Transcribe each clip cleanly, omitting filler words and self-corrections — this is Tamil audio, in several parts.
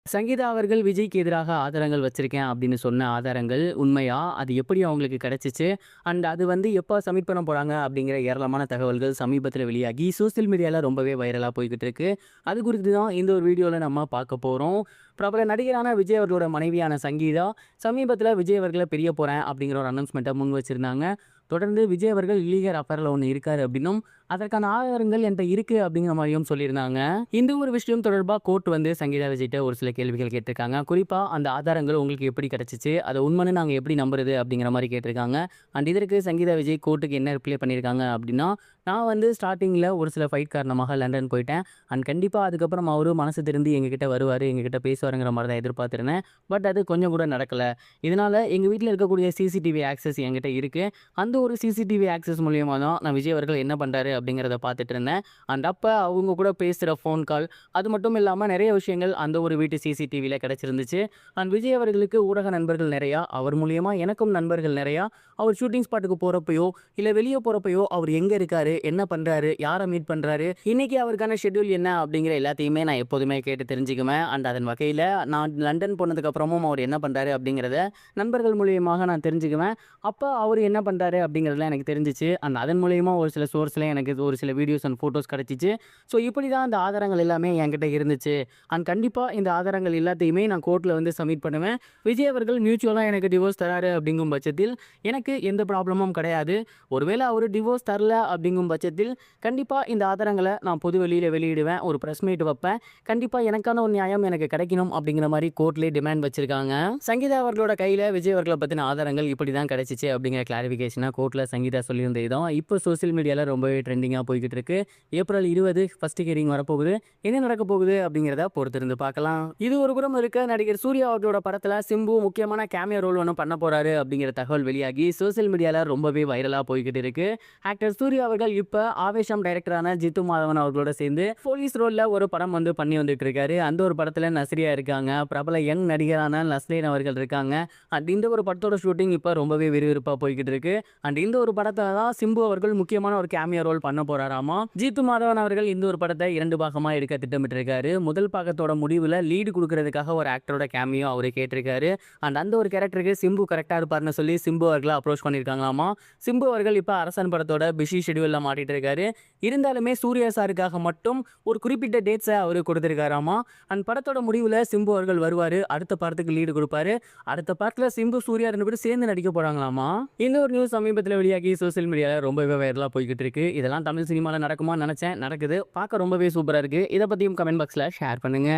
சங்கீதா அவர்கள் விஜய்க்கு எதிராக ஆதாரங்கள் வச்சிருக்கேன் அப்படின்னு சொன்ன ஆதாரங்கள் உண்மையா? அது எப்படி அவங்களுக்கு கிடைச்சுச்சு? அண்ட் அது வந்து எப்போ சப்மிட் பண்ண போறாங்க? அப்படிங்கிற ஏராளமான தகவல்கள் சமீபத்தில வெளியாகி சோசியல் மீடியால ரொம்பவே வைரலா போய்க்கிட்டு இருக்கு. அது குறித்து தான் இந்த ஒரு வீடியோல நம்ம பார்க்க போறோம். பிரபல நடிகரான விஜய் அவர்களோட மனைவியான சங்கீதா, சமீபத்தில விஜய் அவர்கள பிரிய போறேன் அப்படிங்கிற ஒரு அனௌன்ஸ்மெண்ட்ட முன் வச்சிருந்தாங்க. தொடர்ந்து விஜய் அவர்கள் இல்லீகல் அஃபேர்ல ஒண்ணு இருக்காரு அப்படின்னும், அதற்கான ஆதாரங்கள் என்ட்ட இருக்கு அப்படிங்கிற மாரியும் சொல்லியிருந்தாங்க. இந்த ஒரு விஷயம் தொடர்பா கோர்ட் வந்து சங்கீதா விஜய்ட்ட ஒரு சில கேள்விகள் கேட்டிருக்காங்க. குறிப்பா அந்த ஆதாரங்கள் உங்களுக்கு எப்படி கிடைச்சுச்சு? அத உண்மைன்னு நாங்க எப்படி நம்புறது? அப்படிங்கிற மாரி கேட்டிருக்காங்க. அண்ட் இதற்கு சங்கீதா விஜய் கோர்ட்டுக்கு என்ன ரிப்ளை பண்ணியிருக்காங்க அப்படின்னா, நான் வந்து ஸ்டார்ட்டிங்ல ஒரு சில ஃபைட் காரணமாக லண்டன் போயிட்டேன். அண்ட் கண்டிப்பா அதுக்கப்புறம் அவரு மனசு திருந்தி எங்ககிட்ட வருவாரு, எங்ககிட்ட பேசுவாருங்கிற மாரி தான் எதிர்பார்த்திருந்தேன். பட் அது கொஞ்சம் கூட நடக்கல. இதனால எங்க வீட்ல இருக்கக்கூடிய சிசிடிவி ஆக்சஸ் என்கிட்ட இருக்கு. அந்த ஒரு சிசிடிவி ஆக்சஸ் மூலியமா தான் நான் விஜய் அவர்கள் என்ன பண்றாரு அப்படிங்கிறத பார்த்துட்டு இருந்தேன். அண்ட் அப்ப அவங்க கூட பேசுற ஃபோன் கால், அது மட்டும் இல்லாம நெறைய விஷயங்கள் அந்த ஒரு வீட்டு சிசிடிவில கிடைச்சிருந்துச்சு. அண்ட் விஜய் அவர்களுக்கு ஊடக நண்பர்கள் நெறையா, அவர் மூலியமா எனக்கும் நண்பர்கள் நெறையா. அவர் ஷூட்டிங் ஸ்பாட்டுக்கு போறப்பயோ, இல்ல வெளிய போறப்பயோ அவர் எங்க இருக்காரு? என்ன பண்றாரு? யார மீட் பண்றாரு? இன்னைக்கு அவருக்கான ஷெட்யூல் என்ன? அப்படிங்கிற எல்லாத்தையுமே நான் எப்போதுமே கேட்டு தெரிஞ்சுக்குவேன். அண்ட் அதன் வகையில நான் லண்டன் போனதுக்கு அப்புறமும் அவர் என்ன பண்றாரு? அப்படிங்கிறத நண்பர்கள் மூலியமாக நான் தெரிஞ்சுக்குவேன். அப்ப அவரு என்ன பண்றாரு? அப்படிங்கிறதெல்லாம் எனக்கு தெரிஞ்சுச்சு. அண்ட் அதன் மூலியமா ஒரு சில சோர்ஸ்ல எனக்கு ஒரு சில வீடியோஸ் அண்ட் ஃபோட்டோஸ் கிடைச்சுச்சு. ஸோ இப்படி தான் அந்த ஆதாரங்கள் எல்லாமே என்கிட்ட இருந்துச்சு. அண்ட் கண்டிப்பா இந்த ஆதாரங்கள் எல்லாத்தையுமே நான் கோர்ட்ல வந்து சப்மிட் பண்ணுவேன். விஜய் அவர்கள் மியூச்சுவலா எனக்கு டிவோர்ஸ் தராரு அப்படிங்கும் பட்சத்தில், எனக்கு எந்த ப்ராப்ளமும் கிடையாது. ஒருவேளை அவரு டிவோர்ஸ் தரல அப்படிங்கும் பட்சத்தில், கண்டிப்பா இந்த ஆதாரங்கள நான் பொது வெளியில வெளியிடுவேன். ஒரு பிரஸ் மீட் வைப்பேன். கண்டிப்பா எனக்கான ஒரு நியாயம் எனக்கு கிடைக்கணும் அப்படிங்கிற மாரி கோர்ட்லயே டிமாண்ட் வச்சிருக்காங்க. சங்கீதா அவர்களோட கையில விஜய் அவர்கள பத்தின ஆதாரங்கள் இப்படி தான் கிடைச்சுச்சு அப்படிங்கிற கிளாரிஃபிகேஷன கோர்ட்ல சங்கீதா சொல்லியிருந்த இடம், இப்போ சோசியல் மீடியால ரொம்பவே ட்ரெண்டிங்கா போய்க்கிட்டு இருக்கு. ஏப்ரல் 20 ஃபர்ஸ்ட் ஹியரிங் வரப்போகுது. என்ன நடக்க போகுது அப்படிங்கிறத பொறுத்திருந்து பார்க்கலாம். இது ஒரு புறம் இருக்க, நடிகர் சூர்யா அவர்களோட படத்துல சிம்பு முக்கியமான கேமியோ ரோல் ஒண்ணு பண்ண போறாரு அப்படிங்கிற தகவல் வெளியாகி சோசியல் மீடியால ரொம்பவே வைரலா போய்க்கிட்டு இருக்கு. ஆக்டர் சூர்யா அவர்கள் இப்ப ஆவேசம் டைரக்டரான ஜித்து மாதவன் அவர்களோட சேர்ந்து போலீஸ் ரோல்ல ஒரு படம் வந்து பண்ணி வந்துட்டு இருக்காரு. அந்த ஒரு படத்துல நஸ்ரியா இருக்காங்க. பிரபல யங் நடிகரான நஸ்லின் அவர்கள் இருக்காங்க. அண்ட் இந்த ஒரு படத்தோட ஷூட்டிங் இப்ப ரொம்பவே விறுவிறுப்பா போய்க்கிட்டு இருக்கு. அண்ட் இந்த ஒரு படத்துல தான் சிம்பு அவர்கள் முக்கியமான ஒரு கேமியோ ரோல் பண்ண போறாராமா. ஜித்து மாதவன் அவர்கள் இந்த ஒரு படத்தை 2 பாகமா எடுக்க திட்டமிட்டிருக்காரு. முதல் பாகத்தோட முடிவுல லீடு கொடுக்கறதுக்காக ஒரு ஆக்டரோட கேமியோ அவரு கேட்டிருக்காரு. அண்ட் அந்த ஒரு கேரக்டருக்கு சிம்பு கரெக்டா இருப்பாருன்னு சொல்லி சிம்பு அவர்களை அப்ரோச் பண்ணியிருக்காங்களாமா. சிம்பு அவர்கள் இப்ப அரசன் படத்தோட பிஸி ஷெட்யூல்ல மாட்டிட்டு இருக்காரு. இருந்தாலுமே சூர்யா சாருக்காக மட்டும் ஒரு குறிப்பிட்ட டேட்ஸை அவரு கொடுத்திருக்காராமா. அண்ட் படத்தோட முடிவுல சிம்பு அவர்கள் வருவாரு. அடுத்த படத்துக்கு லீடு கொடுப்பாரு. அடுத்த படத்துல சிம்பு சூர்யா 2 பேரும் சேர்ந்து நடிக்க போறாங்களாமா. இந்த ஒரு நியூஸ் சமீபத்தில் வெளியாகி சோசியல் மீடியால ரொம்பவே வைரலா போய்கிட்டு இருக்கு. இதெல்லாம் தமிழ் சினிமால நடக்குமான்னு நினைச்சேன். நடக்குது. பார்க்க ரொம்பவே சூப்பரா இருக்கு. இதை பத்தியும் கமெண்ட் பாக்ஸ்ல ஷேர் பண்ணுங்க.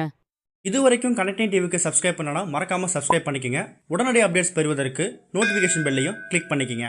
இதுவரைக்கும் கனெக்டிங் டிவிக்கு சப்ஸ்கிரைப் பண்ணனா மறக்காம சப்ஸ்கிரைப் பண்ணிக்கங்க. உடனடி அப்டேட்ஸ் பெறுவதற்கு நோட்டிஃபிகேஷன் பெல்லையும் கிளிக் பண்ணிக்கங்க.